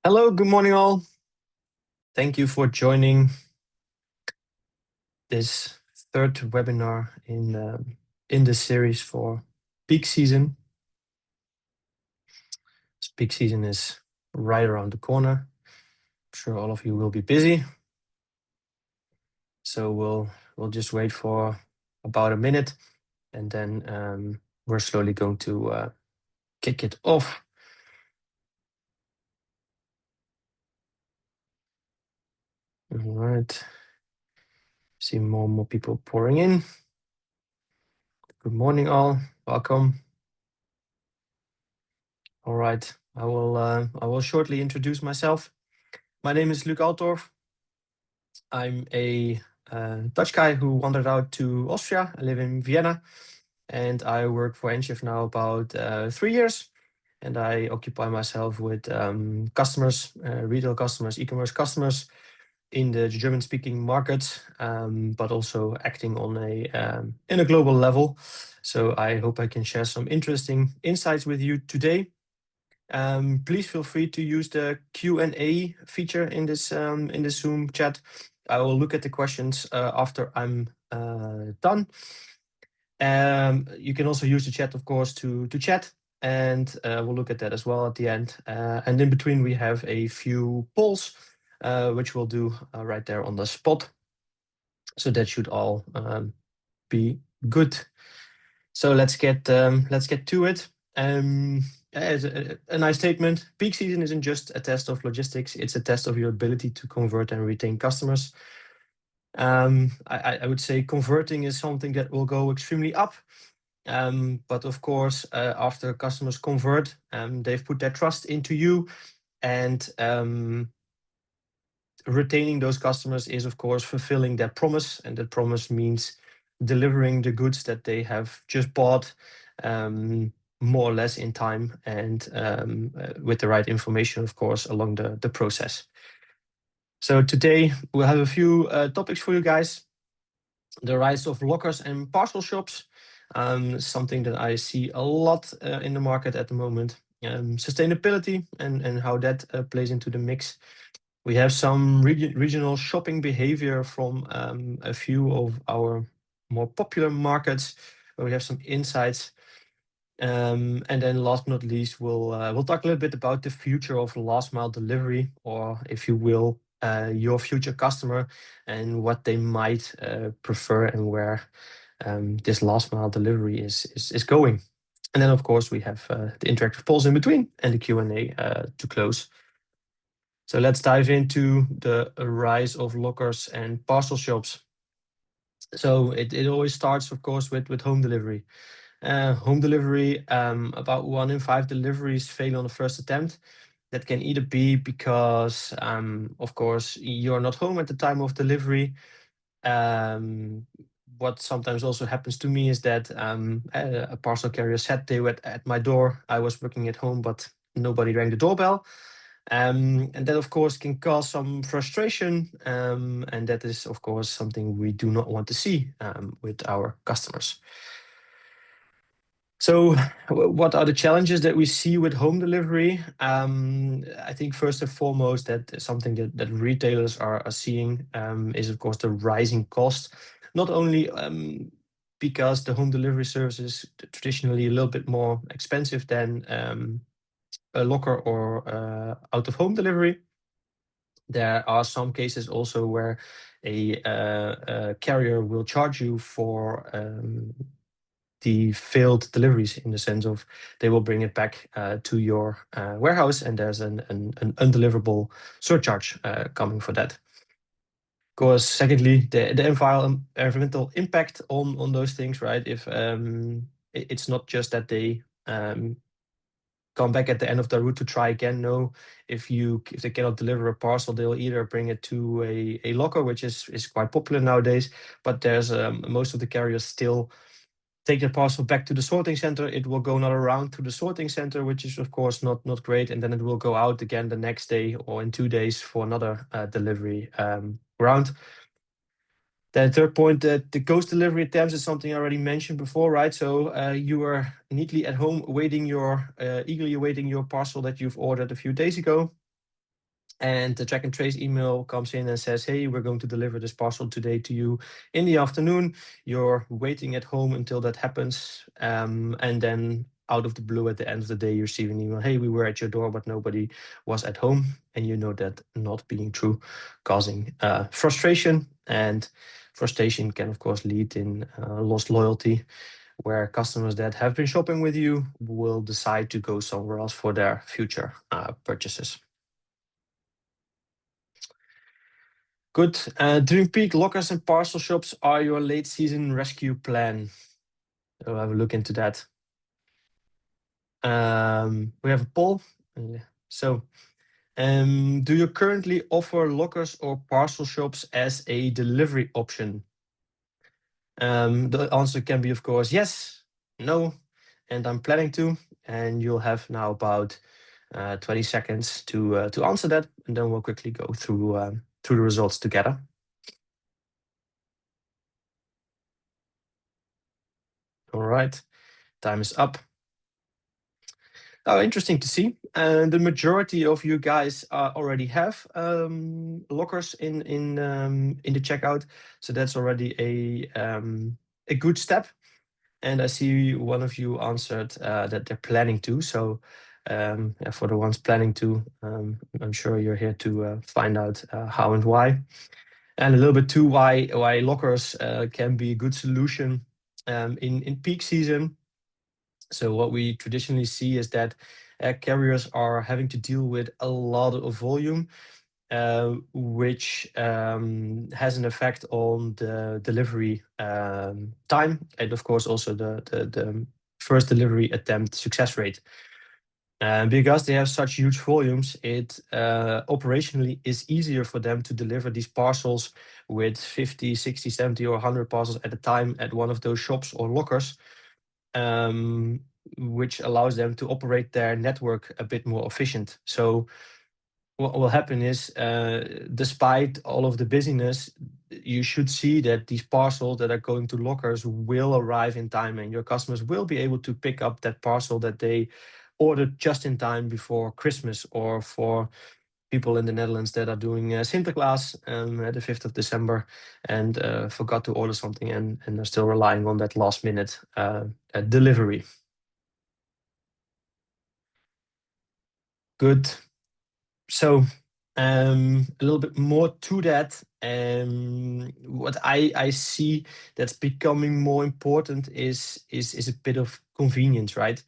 Hello, good morning all. Thank you for joining this third webinar in the series for peak season. This peak season is right around the corner. I'm sure all of you will be busy. So we'll just wait for about a minute and then we're slowly going to kick it off. All right. See more and more people pouring in. Good morning all. Welcome. All right. I will shortly introduce myself. My name is Luc Altorf. I'm a Dutch guy who wandered out to Austria. I live in Vienna and I work for nShift now about 3 years. And I occupy myself with customers, retail customers, e-commerce customers in the German-speaking market, but also acting on in a global level. So I hope I can share some interesting insights with you today. Please feel free to use the Q&A feature in this Zoom chat. I will look at the questions after I'm done. You can also use the chat, of course, to chat, and we'll look at that as well at the end. And in between, we have a few polls, which we'll do right there on the spot. So that should all be good. So let's get to it. As a nice statement, peak season isn't just a test of logistics, it's a test of your ability to convert and retain customers. I would say converting is something that will go extremely up. But of course, after customers convert, they've put their trust into you, and retaining those customers is, of course, fulfilling that promise. And that promise means delivering the goods that they have just bought more or less in time and with the right information, of course, along the process. So today we'll have a few topics for you guys. The rise of lockers and parcel shops, something that I see a lot in the market at the moment. Sustainability and how that plays into the mix. We have some regional shopping behavior from a few of our more popular markets, where we have some insights. And then last but not least, we'll talk a little bit about the future of last mile delivery, or if you will, your future customer and what they might prefer and where this last mile delivery is going. And then, of course, we have the interactive polls in between and the Q&A to close. So let's dive into the rise of lockers and parcel shops. So it always starts, of course, with home delivery. Home delivery, about 1 in 5 deliveries fail on the first attempt. That can either be because, of course, you're not home at the time of delivery. What sometimes also happens to me is that a parcel carrier said they were at my door. I was working at home, but nobody rang the doorbell. And that, of course, can cause some frustration. And that is, of course, something we do not want to see with our customers. So what are the challenges that we see with home delivery? I think first and foremost that something that retailers are seeing is, of course, the rising cost. Not only because the home delivery service is traditionally a little bit more expensive than a locker or out-of-home delivery. There are some cases also where a carrier will charge you for the failed deliveries, in the sense of they will bring it back to your warehouse, and there's an undeliverable surcharge coming for that. Of course, secondly, the environmental impact on those things, right? If it's not just that they come back at the end of the route to try again. No, if they cannot deliver a parcel, they'll either bring it to a locker, which is quite popular nowadays. But there's most of the carriers still take the parcel back to the sorting center. It will go another round to the sorting center, which is, of course, not great. And then it will go out again the next day or in 2 days for another delivery round. The third point, the ghost delivery attempts, is something I already mentioned before, right? So you are neatly at home eagerly awaiting your parcel that you've ordered a few days ago. and the track and trace email comes in and says, hey, we're going to deliver this parcel today to you in the afternoon. You're waiting at home until that happens. And then out of the blue, at the end of the day, you receive an email, hey, we were at your door, but nobody was at home. And you know that not being true, causing frustration. And frustration can, of course, lead in lost loyalty, where customers that have been shopping with you will decide to go somewhere else for their future purchases. Good. During peak, lockers and parcel shops are your late season rescue plan. So have a look into that. We have a poll. So, do you currently offer lockers or parcel shops as a delivery option? The answer can be, of course, yes, no, and I'm planning to. And you'll have now about 20 seconds to answer that, and then we'll quickly go through the results together. All right, time is up. Oh, interesting to see. And the majority of you guys already have lockers in the checkout, so that's already a good step. And I see one of you answered that they're planning to. So yeah, for the ones planning to, I'm sure you're here to find out how and why, and a little bit too why lockers can be a good solution in peak season. So what we traditionally see is that carriers are having to deal with a lot of volume, which has an effect on the delivery time, and of course also the first delivery attempt success rate. And because they have such huge volumes, it operationally is easier for them to deliver these parcels with 50, 60, 70, or 100 parcels at a time at one of those shops or lockers, which allows them to operate their network a bit more efficient. So what will happen is, despite all of the busyness, you should see that these parcels that are going to lockers will arrive in time, and your customers will be able to pick up that parcel that they ordered just in time before Christmas, or for people in the Netherlands that are doing Sinterklaas at the 5th of December and forgot to order something and are still relying on that last minute delivery. Good. So a little bit more to that. What I see that's becoming more important is a bit of convenience, right?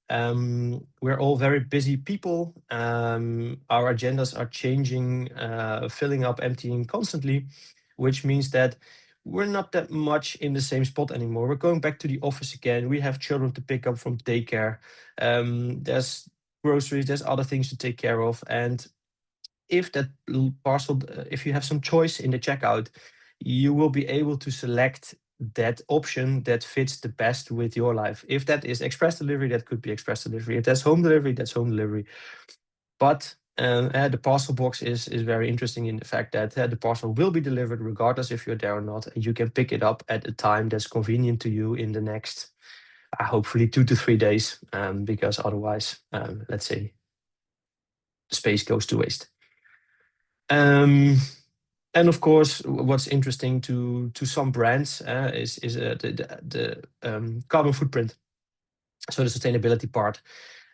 We're all very busy people. Our agendas are changing, filling up, emptying constantly, which means that we're not that much in the same spot anymore. We're going back to the office again. We have children to pick up from daycare. There's groceries, there's other things to take care of. And if that parcel, if you have some choice in the checkout, you will be able to select that option that fits the best with your life. If that is express delivery, that could be express delivery. If that's home delivery, that's home delivery. But the parcel box is very interesting in the fact that the parcel will be delivered regardless if you're there or not, and you can pick it up at a time that's convenient to you in the next, hopefully 2 to 3 days, because otherwise, let's say, space goes to waste. And of course, what's interesting to some brands is the carbon footprint, so the sustainability part.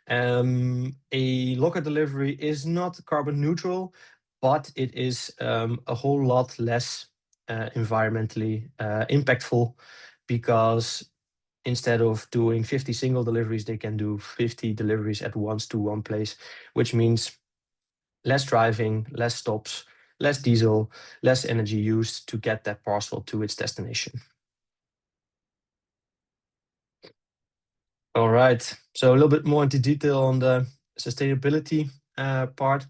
A locker delivery is not carbon neutral, but it is a whole lot less environmentally impactful, because instead of doing 50 single deliveries, they can do 50 deliveries at once to one place, which means less driving, less stops, less diesel, less energy used to get that parcel to its destination. All right, so a little bit more into detail on the sustainability part.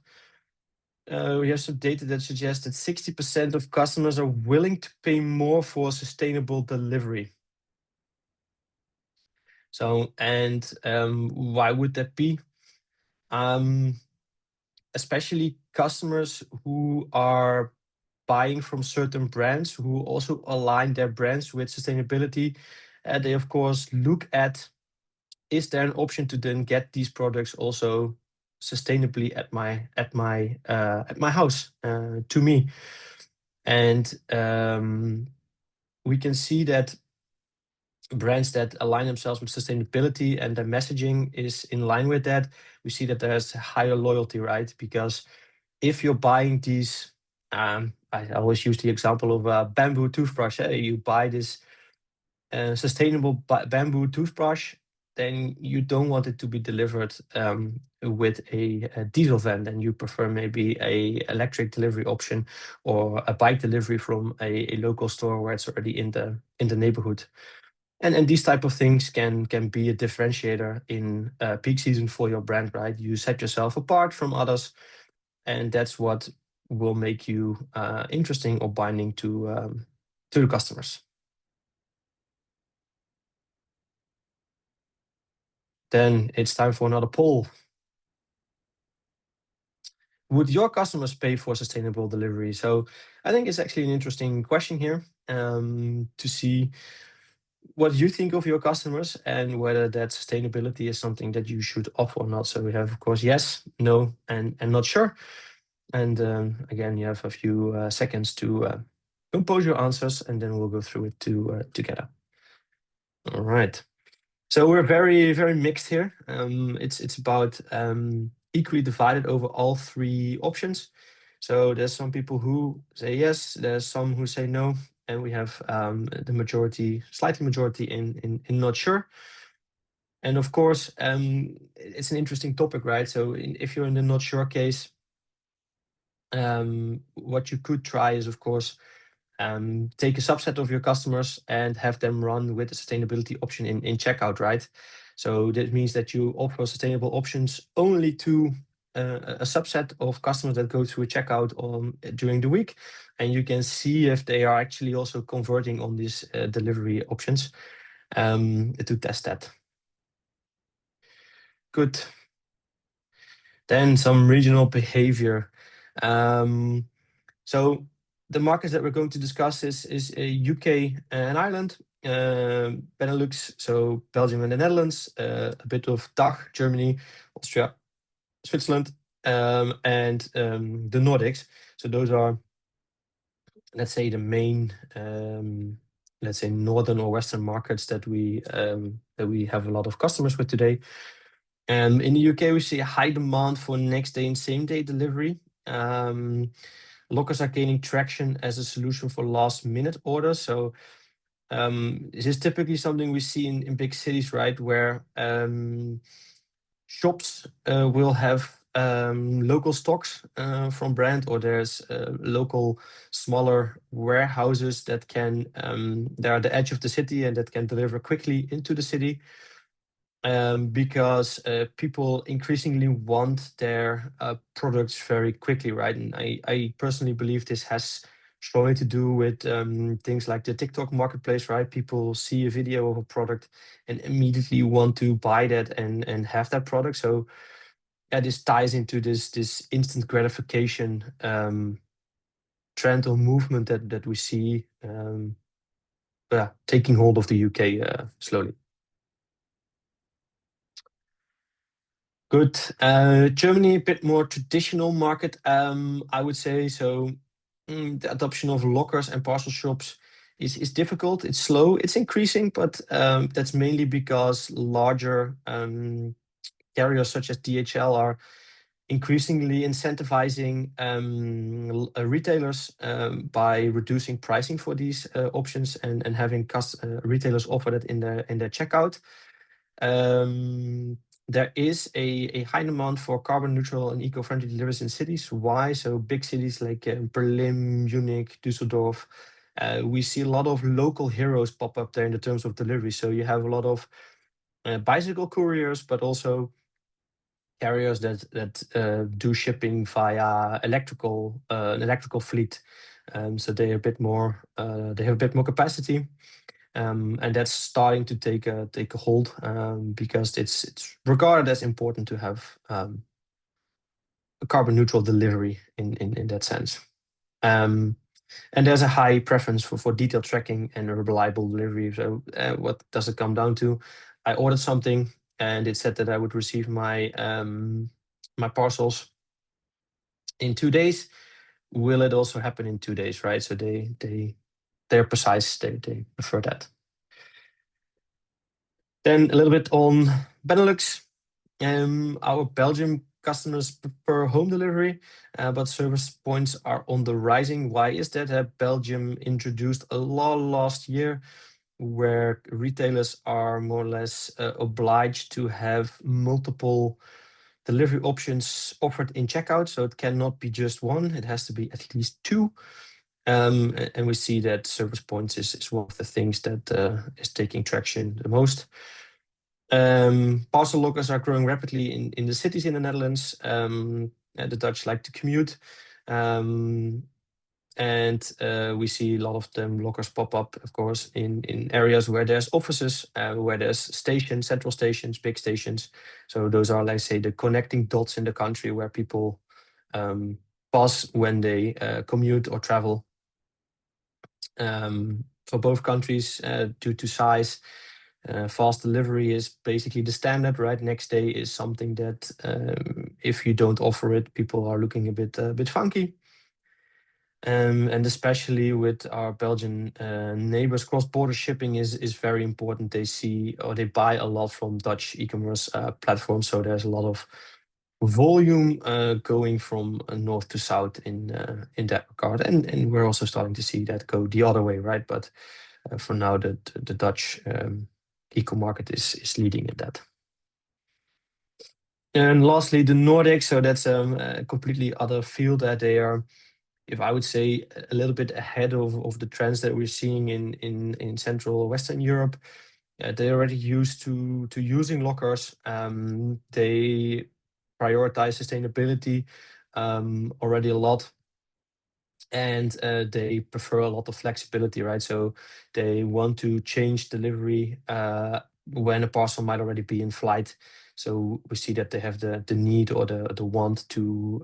We have some data that suggests that 60% of customers are willing to pay more for sustainable delivery. So, and why would that be? Especially customers who are buying from certain brands, who also align their brands with sustainability. They, of course, look at, is there an option to then get these products also sustainably at my house to me. And we can see that brands that align themselves with sustainability and their messaging is in line with that, we see that there's higher loyalty, right? Because if you're buying these, I always use the example of a bamboo toothbrush. You buy this sustainable bamboo toothbrush, then you don't want it to be delivered with a diesel van. Then you prefer maybe a electric delivery option or a bike delivery from a local store where it's already in the neighborhood. And these type of things can be a differentiator in peak season for your brand, right? You set yourself apart from others, and that's what will make you interesting or binding to the customers. Then it's time for another poll. Would your customers pay for sustainable delivery? So I think it's actually an interesting question here to see what you think of your customers and whether that sustainability is something that you should offer or not. So we have, of course, yes, no, and not sure. And again, you have a few seconds to compose your answers, and then we'll go through it together. All right. So we're very, very mixed here. It's about equally divided over all three options. So there's some people who say yes, there's some who say no, and we have the majority, slightly majority in not sure. And of course, it's an interesting topic, right? So if you're in the not sure case, what you could try is, of course, take a subset of your customers and have them run with the sustainability option in checkout, right? So that means that you offer sustainable options only to a subset of customers that go through a checkout during the week, and you can see if they are actually also converting on these delivery options to test that. Good. Then some regional behavior. So the markets that we're going to discuss is UK and Ireland, Benelux, so Belgium and the Netherlands, a bit of DACH, Germany, Austria, Switzerland, and the Nordics. So those are, let's say, the main, let's say, northern or western markets that we have a lot of customers with today. In the UK, we see a high demand for next day and same day delivery. Lockers are gaining traction as a solution for last minute orders. So this is typically something we see in big cities, right? Where shops will have local stocks from brand, or there's local smaller warehouses that they're at the edge of the city and that can deliver quickly into the city. Because people increasingly want their products very quickly, right? And I personally believe this has strongly to do with things like the TikTok marketplace, right? People see a video of a product and immediately want to buy that and have that product. So yeah, this ties into this instant gratification trend or movement that we see taking hold of the UK slowly. Good. Germany, a bit more traditional market, I would say. So the adoption of lockers and parcel shops is difficult. It's slow. It's increasing, but that's mainly because larger carriers such as DHL are increasingly incentivizing retailers by reducing pricing for these options and having retailers offer that in their checkout. There is a high demand for carbon neutral and eco-friendly deliveries in cities. Why? So big cities like Berlin, Munich, Düsseldorf, we see a lot of local heroes pop up there in the terms of delivery. So you have a lot of bicycle couriers, but also carriers that do shipping via an electrical fleet. So they are a bit more, they have a bit more capacity. And that's starting to take a hold because it's regarded as important to have a carbon neutral delivery in that sense. And there's a high preference for detailed tracking and a reliable delivery. So what does it come down to? I ordered something and it said that I would receive my my parcels in 2 days. Will it also happen in 2 days, right? So they're precise. They prefer that. Then a little bit on Benelux. Our Belgium customers prefer home delivery, but service points are on the rising. Why is that? Belgium introduced a law last year where retailers are more or less obliged to have multiple delivery options offered in checkout. So it cannot be just one, it has to be at least two. And we see that service points is one of the things that is taking traction the most. Parcel lockers are growing rapidly in the cities in the Netherlands. The Dutch like to commute. And we see a lot of them lockers pop up, of course, in areas where there's offices, where there's stations, central stations, big stations. So those are, let's say, the connecting dots in the country where people pass when they commute or travel. For both countries, due to size, fast delivery is basically the standard, right? Next day is something that if you don't offer it, people are looking a bit funky. And especially with our Belgian neighbors, cross-border shipping is very important. They see or they buy a lot from Dutch e-commerce platforms, so there's a lot of volume going from north to south in that regard. And we're also starting to see that go the other way, right? But for now, the Dutch e-com market is leading in that. And lastly, the Nordics. So that's a completely other field that they are, if I would say, a little bit ahead of the trends that we're seeing in Central or Western Europe. They're already used to using lockers. They prioritize sustainability already a lot. And they prefer a lot of flexibility, right? So they want to change delivery when a parcel might already be in flight. So we see that they have the need or the want to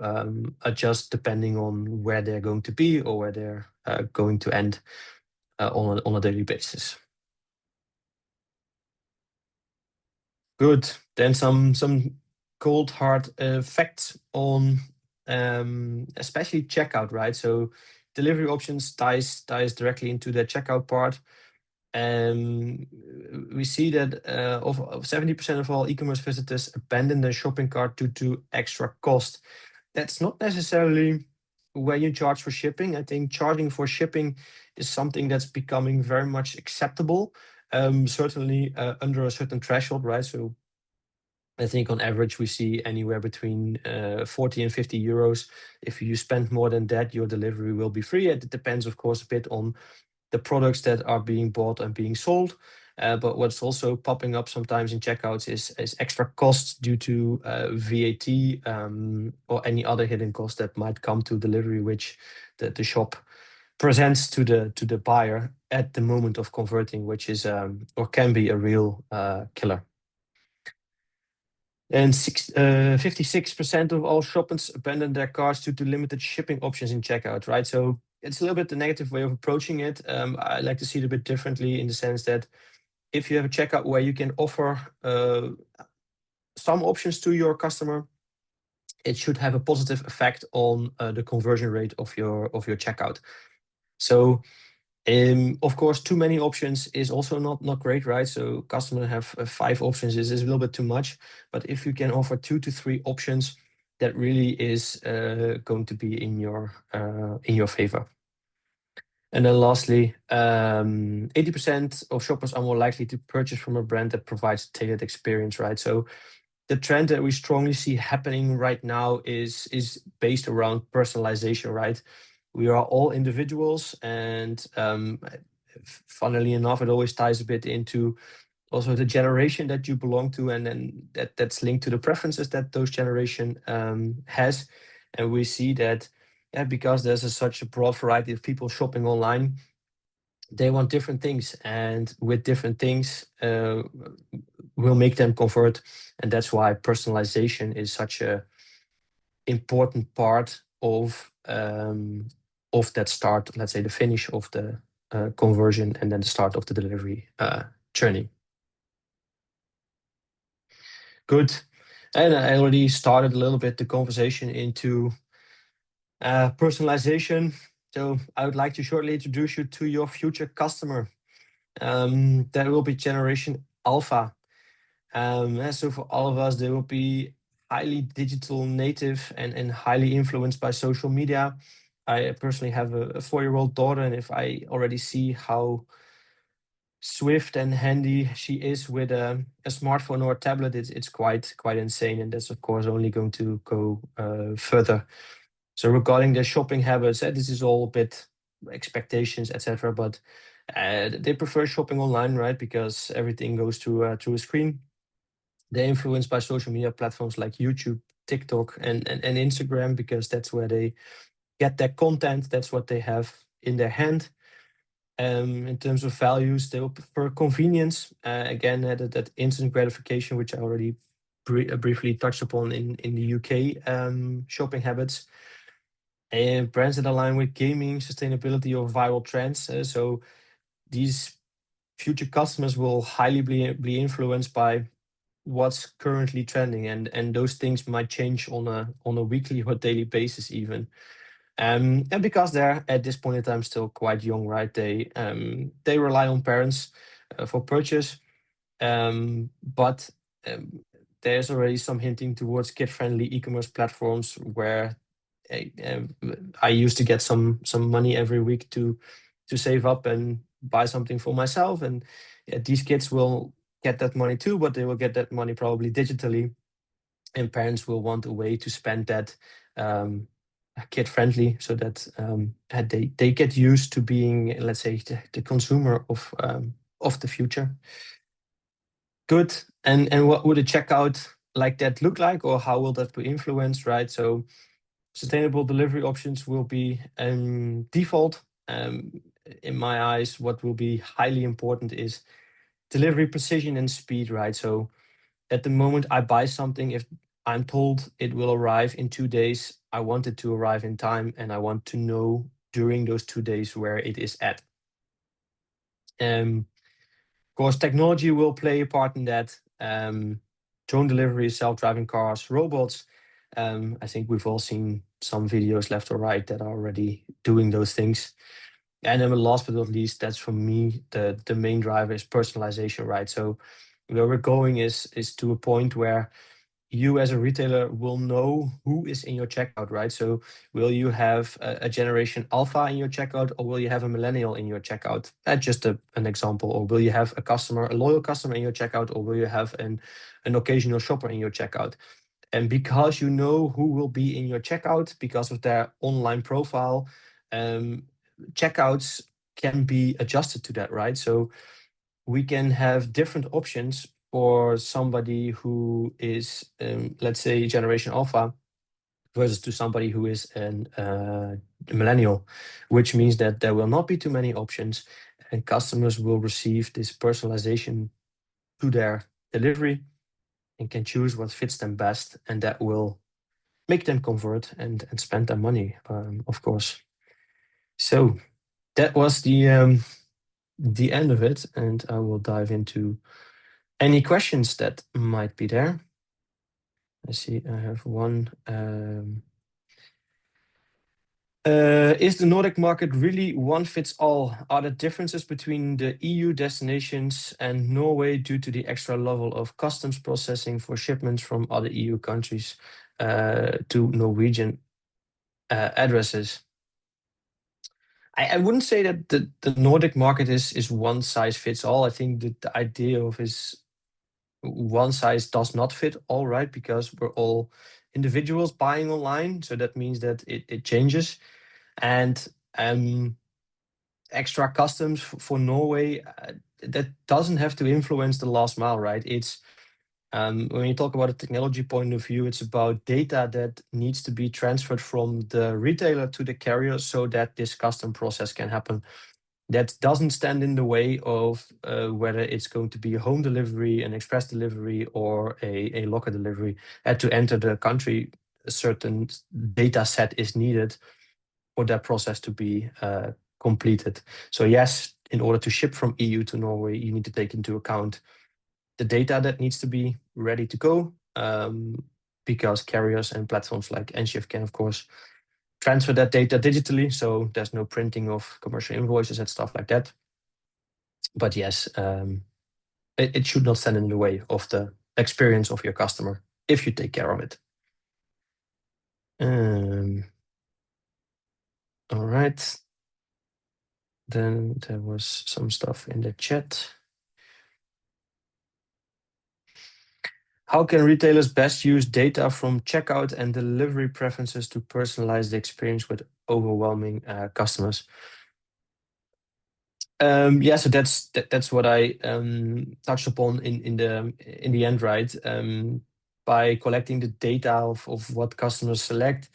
adjust depending on where they're going to be or where they're going to end on a daily basis. Good. Then some cold hard facts on especially checkout, right? So delivery options ties directly into the checkout part. We see that of 70% of all e-commerce visitors abandon their shopping cart due to extra cost. That's not necessarily when you charge for shipping. I think charging for shipping is something that's becoming very much acceptable, certainly under a certain threshold, right? So I think on average we see anywhere between 40 and 50 euros. If you spend more than that, your delivery will be free. It depends, of course, a bit on the products that are being bought and being sold. But what's also popping up sometimes in checkouts is extra costs due to VAT or any other hidden cost that might come to delivery, which the shop presents to the buyer at the moment of converting, which is or can be a real killer. And 56% of all shoppers abandon their carts due to limited shipping options in checkout, right? So it's a little bit the negative way of approaching it. I like to see it a bit differently in the sense that if you have a checkout where you can offer some options to your customer, it should have a positive effect on the conversion rate of your checkout. So of course, too many options is also not great, right? So customers have 5 options is a little bit too much. But if you can offer 2 to 3 options, that really is going to be in your favor. And then lastly, 80% of shoppers are more likely to purchase from a brand that provides a tailored experience, right? So the trend that we strongly see happening right now is based around personalization, right? We are all individuals, and funnily enough, it always ties a bit into also the generation that you belong to, and then that's linked to the preferences that those generation has. And we see that because there's such a broad variety of people shopping online, they want different things, and with different things will make them convert. And that's why personalization is such a important part of that start, let's say the finish of the conversion, and then the start of the delivery journey. Good. And I already started a little bit the conversation into personalization. So I would like to shortly introduce you to your future customer. That will be Generation Alpha. So for all of us, they will be highly digital native and highly influenced by social media. I personally have a 4-year-old daughter, and if I already see how swift and handy she is with a smartphone or a tablet, it's quite insane, and that's of course only going to go further. So regarding their shopping habits, this is all a bit expectations, etc. But they prefer shopping online, right? Because everything goes through a screen. They're influenced by social media platforms like YouTube, TikTok, and Instagram, because that's where they get their content. That's what they have in their hand. In terms of values, they will prefer convenience. Again, that instant gratification, which I already briefly touched upon in the UK shopping habits. And brands that align with gaming, sustainability, or viral trends. So these future customers will highly be influenced by what's currently trending, and those things might change on a weekly or daily basis even. And because they're at this point in time still quite young, right? They rely on parents for purchase, but um, there's already some hinting towards kid-friendly e-commerce platforms where I used to get some money every week to save up and buy something for myself, and these kids will get that money too, but they will get that money probably digitally, and parents will want a way to spend that um, kid friendly, so that they get used to being, let's say, the consumer of the future. Good. And what would a checkout like that look like, or how will that be influenced, right? So sustainable delivery options will be default. In my eyes, what will be highly important is delivery precision and speed, right? So at the moment I buy something, if I'm told it will arrive in 2 days, I want it to arrive in time, and I want to know during those 2 days where it is at. Of course, technology will play a part in that. Drone delivery, self-driving cars, robots. I think we've all seen some videos left or right that are already doing those things. And then last but not least, that's for me the main driver is personalization, right? So where we're going is to a point where you as a retailer will know who is in your checkout, right? So will you have a generation alpha in your checkout, or will you have a millennial in your checkout? That's just an example. Or will you have a loyal customer in your checkout, or will you have an occasional shopper in your checkout? And because you know who will be in your checkout because of their online profile, um, checkouts can be adjusted to that, right? So we can have different options for somebody who is, let's say, Generation Alpha versus to somebody who is a millennial, which means that there will not be too many options, and customers will receive this personalization to their delivery and can choose what fits them best, and that will make them convert and spend their money, of course. So that was the end of it, and I will dive into any questions that might be there. I see I have one. Is the Nordic market really one fits all? Are there differences between the EU destinations and Norway due to the extra level of customs processing for shipments from other EU countries to Norwegian addresses? I wouldn't say that the Nordic market is one size fits all. I think that the idea of is one size does not fit all, right? Because we're all individuals buying online. So that means that it changes. And extra customs for Norway, that doesn't have to influence the last mile, right? It's when you talk about a technology point of view, it's about data that needs to be transferred from the retailer to the carrier so that this custom process can happen. That doesn't stand in the way of whether it's going to be a home delivery, an express delivery, or a locker delivery. To enter the country, a certain data set is needed for that process to be completed. So yes, in order to ship from EU to Norway, you need to take into account the data that needs to be ready to go, because carriers and platforms like nShift can, of course, transfer that data digitally. So there's no printing of commercial invoices and stuff like that. But yes, it should not stand in the way of the experience of your customer if you take care of it. All right. Then there was some stuff in the chat. How can retailers best use data from checkout and delivery preferences to personalize the experience with overwhelming customers? Yeah, so that's what I touched upon in the end, right? By collecting the data of what customers select,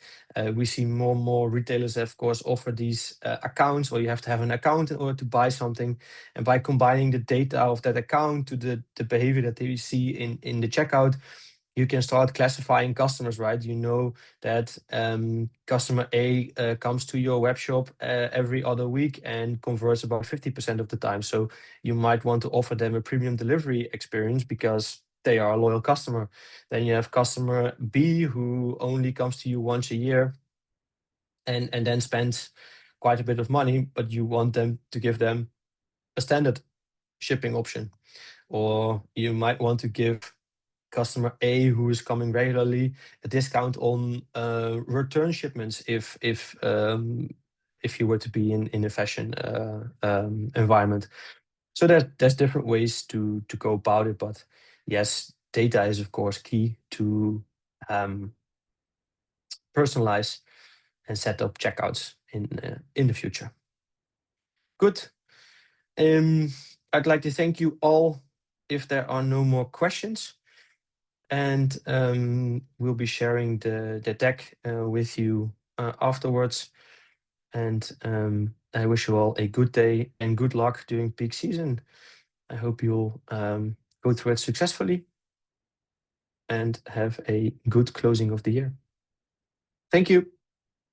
we see more and more retailers, of course, offer these accounts, or you have to have an account in order to buy something. And by combining the data of that account to the behavior that they see in the checkout, you can start classifying customers, right? You know that customer A comes to your web shop every other week and converts about 50% of the time. So you might want to offer them a premium delivery experience because they are a loyal customer. Then you have customer B who only comes to you once a year and then spends quite a bit of money, but you want them to give them a standard shipping option. Or you might want to give customer A who is coming regularly a discount on return shipments if you were to be in a fashion environment. So there's different ways to go about it, but yes, data is of course key to personalize and set up checkouts in the future. Good. I'd like to thank you all. If there are no more questions, and we'll be sharing the deck with you afterwards. And I wish you all a good day and good luck during peak season. I hope you'll go through it successfully and have a good closing of the year. Thank you.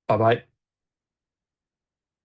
Bye-bye.